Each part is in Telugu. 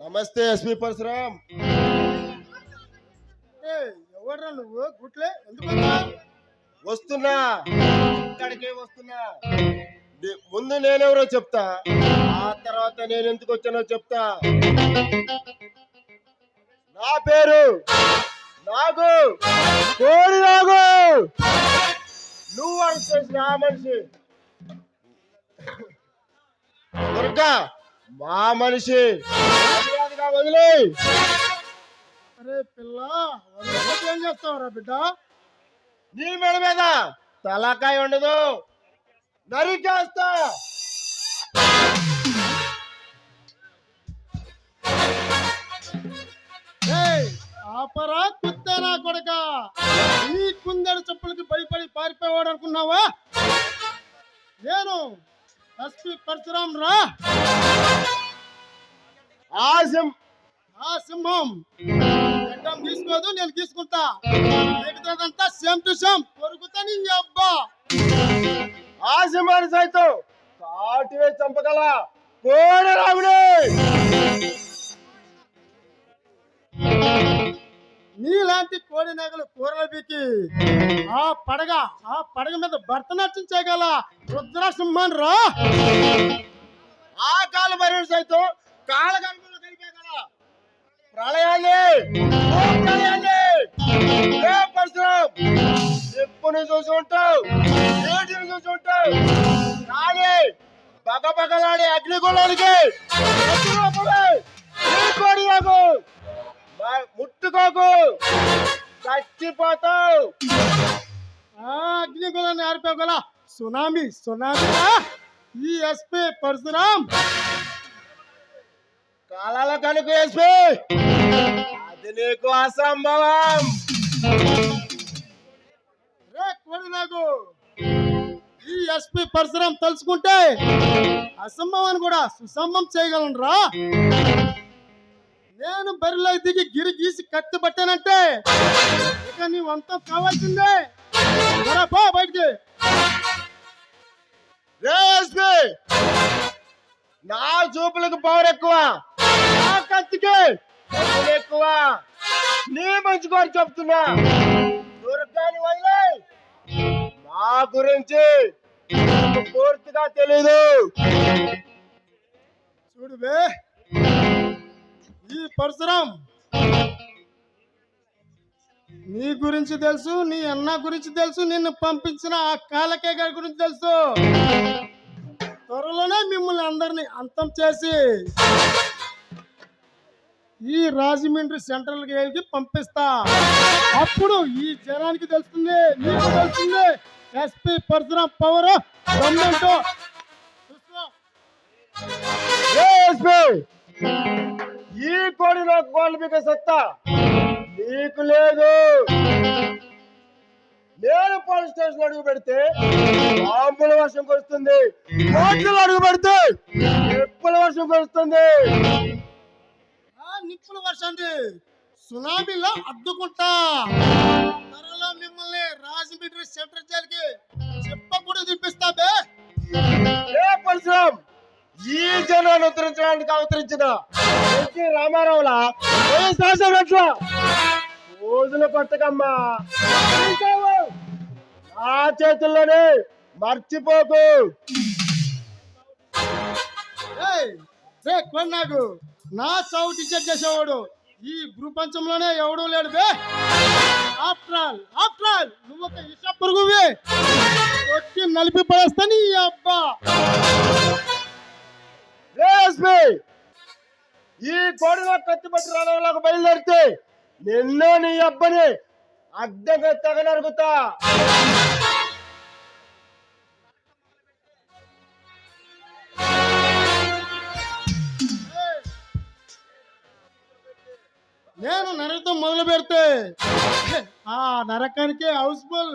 నమస్తే ఎస్పీ పరశురామ్. ఎవడ్రా నువ్వు? గుట్లే ఎందుకు వస్తున్నా, ఇక్కడికే వస్తున్నా. ముందు నేనెవరో చెప్తా, ఆ తర్వాత నేను ఎందుకు వచ్చానో చెప్తా. నా పేరు నాగు, కోడి నాగు. నువ్వు అరెస్ట్ చేసిన ఆ మనిషి దుర్గా, మా మనిషి. వదిలే. అరే పిల్ల, ఏం చేస్తావురా బిడ్డ? నీ మెడ మీద తలకాయ ఉండదు, నరికేస్తా. ఆపరా కుత్తేనా కొడక, నీ కుందెడు చెప్పులకి భయపడి పారిపోయాడు అనుకున్నావా? నేను ఎస్పీ పరశురామ్ రా. ఆ సింహం గడ్డం తీసుకోదు, నేను తీసుకుంటా. మిగతాదంతా సేమ్ టు సేమ్ కొరుకుతా. నీ అబ్బా ఆ సింహాన్ని సైతం కాటివే చంపగల కోడి రాముడే. నీలాంటి కోడి నగలు కూరలు బీకి ఆ పడగ మీద భరతనాట్యం చేయగల రుద్రసింహన్ రా. ఆ కాలు మరి సైతం కాల గర్భంలో కలిపేగల ప్రళయాన్ని ఎప్పుడు చూసి ఉంటావు, ఏటిని చూసి ఉంటావు. కానీ బగబగలాడే అగ్నిగుణానికి ముట్టుకోకు, చచ్చిపోతావు. ఆ అగ్నిగుణాన్ని ఆరిపోగల సునామీ ఈ ఎస్పీ పరశురామ్. కాలాల కనుక ఎస్పీ, అది నీకు అసంభవం. రే కోడి నాకు ఈ ఎస్పీ పరశురామ్ తలుచుకుంటే అసంభవాన్ని కూడా సుసంభవం చేయగలను రా. నేను బరిలో దిగి గిరి గీసి కత్తి పట్టానంటే ఇక నీ వంతం కావాల్సిందే. పో బయటికి. నా చూపులకు పవర్ ఎక్కువ, నా కత్తికి ఎక్కువ. నీ మంచి కోరి చెప్తున్నా, దుర్గాని వదిలే. నా గురించి పూర్తిగా తెలీదు. చూడువే, ఈ పరశురామ్ నీ గురించి తెలుసు, నీ అన్న గురించి తెలుసు, నిన్ను పంపించిన ఆ కాలకే గారి గురించి తెలుసు. త్వరలోనే మిమ్మల్ని అందరినీ అంతం చేసి ఈ రాజమండ్రి సెంట్రల్ జైలుకి పంపిస్తా. అప్పుడు ఈ జనానికి తెలుస్తుంది, నీకు తెలుస్తుంది ఎస్పీ పరశురామ్ పవర్ గవర్నమెంట్. ఈ కోడిలో కోల్పిక సత్తా నీకు లేదు. నేను పోలీస్ స్టేషన్ అడుగు పెడితే బాంబుల వర్షం కురుస్తుంది, కోర్టులు అడుగు పెడితే నిప్పుల వర్షం కురుస్తుంది. నిప్పుల వర్షాన్ని సునామీలో అడ్డుకుంటా. త్వరలో మిమ్మల్ని రాజమండ్రి సెంట్రల్ జైలుకి చెప్పకూడదు చూపిస్తాబే. పరశురామ్, ఈ జనాన్ని ఉత్తరించడానికి అవతరించిన రామారావులా రోజులు కొట్టకమ్మా. ఆ చేతుల్లోనే మర్చిపోకు. నాకు నా చావు టీచర్ చేసేవాడు ఈ ప్రపంచంలోనే ఎవడూ లేడు బే. ఆఫ్టర్ ఆల్ నువ్వు ఒక ఇష పురుగువి. కొట్టి నలిపి పడేస్తాను ఈ అబ్బా. రేస్మి ఈ కోడిలో కత్తిపట్టి రణంలోకి బయలుదేరితే నిన్ను నీ అబ్బని అడ్డంగా తెగ నరుగుతా. నేను నరకం మొదలు పెడితే ఆ నరకానికి హౌస్ఫుల్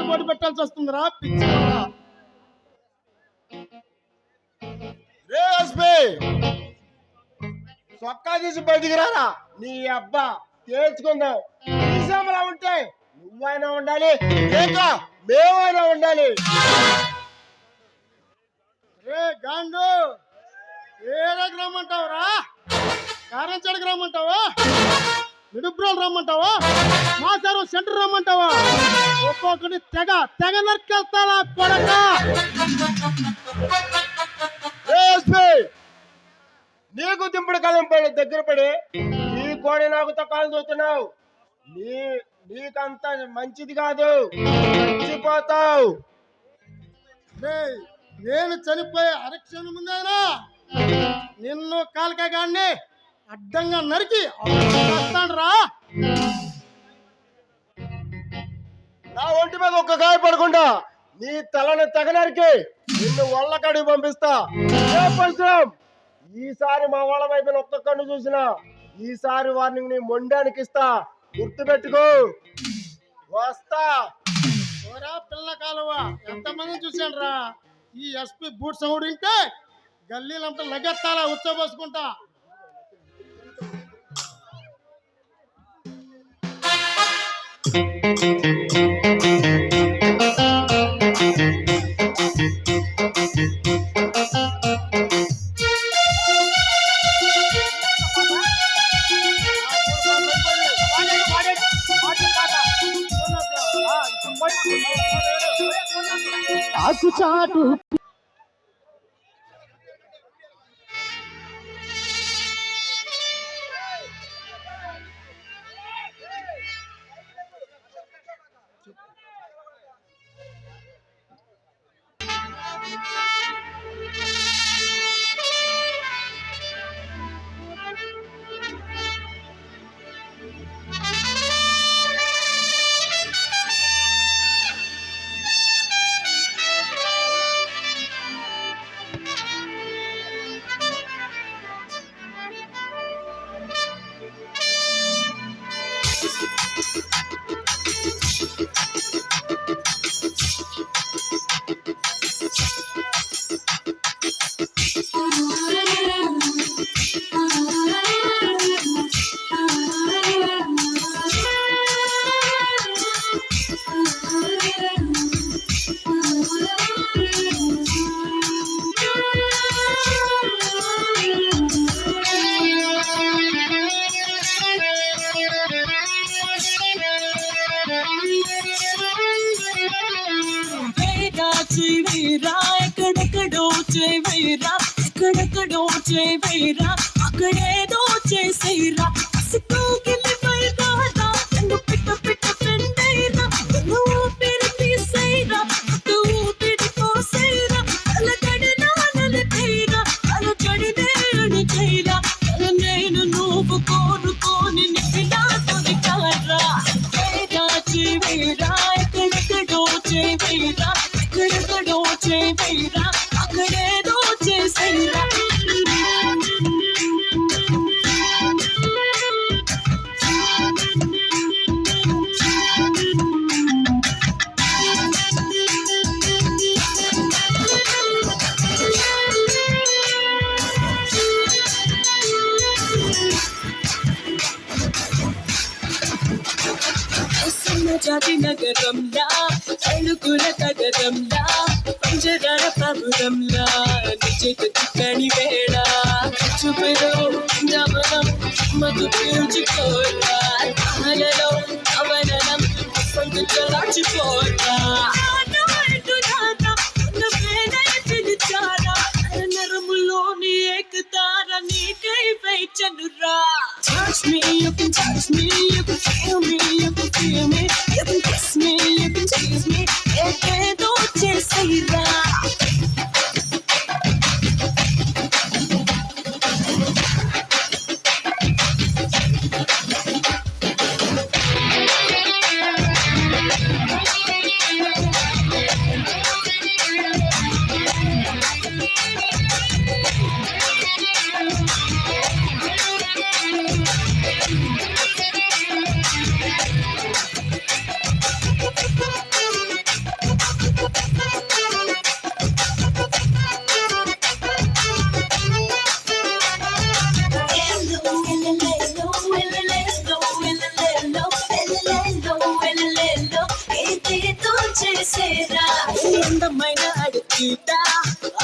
పోటీ పెట్టాల్సి వస్తుందిరా పిచ్చివాడా. రేస్మి సొక్కా తీసి బయటికి రారా నీ అబ్బా తేల్చుకుందాం. తీసేమలా ఉంటే నువ్వైనా ఉండాలి లేక మేమైనా ఉండాలి. రే గాండు ఏడాకి రమ్మంటావురా? కారంచాడికి రమ్మంటావా? విడుబ్రోలు రమ్మంటావా? మాసారం సెంటర్ రమ్మంటావా? ఒక్కొక్కటి తెగ తెగ నరికెళ్తారా కొడక. రేస్మి నీకు దింపుడు కలం పడి దగ్గర పడి నీ కోడి నాకు తక్కువ చూస్తున్నావు. నీకంత మంచిది కాదు, చచ్చిపోతావు. రేయ్, నేను చనిపోయే అరక్షణ ముందైనా నిన్ను కాలకాగాన్ని అడ్డంగా నరికి రా. నా ఒంటి మీద ఒక్క గాయ పడకుండా నీ తలని తెగ నరికి నిన్ను వల్లకాడికి పంపిస్తా. ఏ పరిశ్రమ ఈసారి మా వాళ్ళ వైపున ఒక్క కన్ను చూసినా ఈసారి వార్నింగ్ ని మొండానికి ఇస్తా, గుర్తు పెట్టుకో. వస్తా. ఓరా పిల్ల కాలువ, ఎంతమంది చూశాను రా. ఈ ఎస్పీ బూట్ సౌండ్ వింటే గల్లీలంతా లగెత్తాలా ఉచ్చబోసుకుంటా. ఆకు చాటు ఎక్కడెక్కడో చేవేరా అక్కడేదో చేసేరా సిక్కుగిలిపోయిరా నన్ను పిట్ట పిట్ట పెండైరా నన్ను ఊపిరి తీసేరా అటు ఊపిరి పోసేరా అలగడినా నలిపేరా అలగడినే అణిచేరా నేను నువ్వు కోరుకోని నిపినా తొలికారా చేవేరా ఎక్కడెక్కడో చేవేరా ఎక్కడెక్కడో చేవేరా అక్కడేదో చేసేరా జాతి నగరంలా అణుకుల తగరంలా పంజరాల పబురంలా నిజకు చిక్కని వేళ చూపులో నవనం మధు పీల్చుకోరా అలలో అవననం సంత చలాచిపోరా నరములోని ఏకతార నీకై వేచనురా. Touch me, you can touch me, you can feel me, you can feel me, you can kiss me, you can tease me. ఏదో చూటా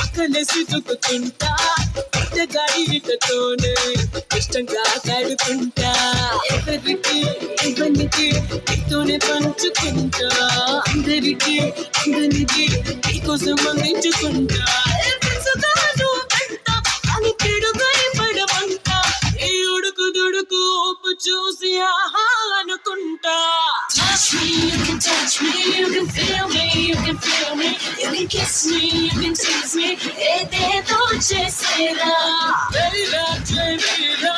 అక్కలేసి చుక్కుతుంటా గాడితోనే ఇష్టంగా కాడుకుంటా ఎవరికి ఇవన్నీ నీతోనే పంచుకుంటా అందరికి అందరికి నీకోసం అందించుకుంటా అని పిడుగై పడమంట ఈ ఉడుకు దుడుకు ఉప్పు చూసి ఆహా అనుకుంటా Touch me, you can touch me, you can feel me, you can feel me, you can kiss me, you can tease me, ఏదేదో చేసేరా వేరా చేవేరా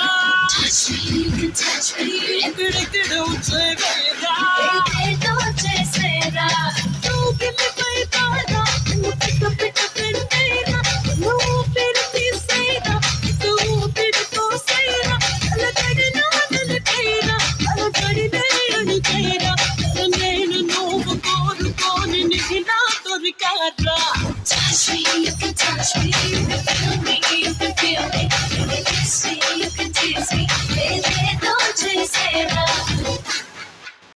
Touch me, you can touch me, ఎక్కడెక్కడో చేవేరా ఏదేదో చేసేరా నువ్వు పిల్లపై పాడా నువ్వు పిట్ట పెట్టేరా నువ్వు పిడి తీసేరా నువ్వు పిడి పోసేరా అలగడినా నలిపేరా అలగడినే అడుగేరా నేను నువ్వు కోరుకోని నీకు నా దొరికారా Touch me, you can touch me, you can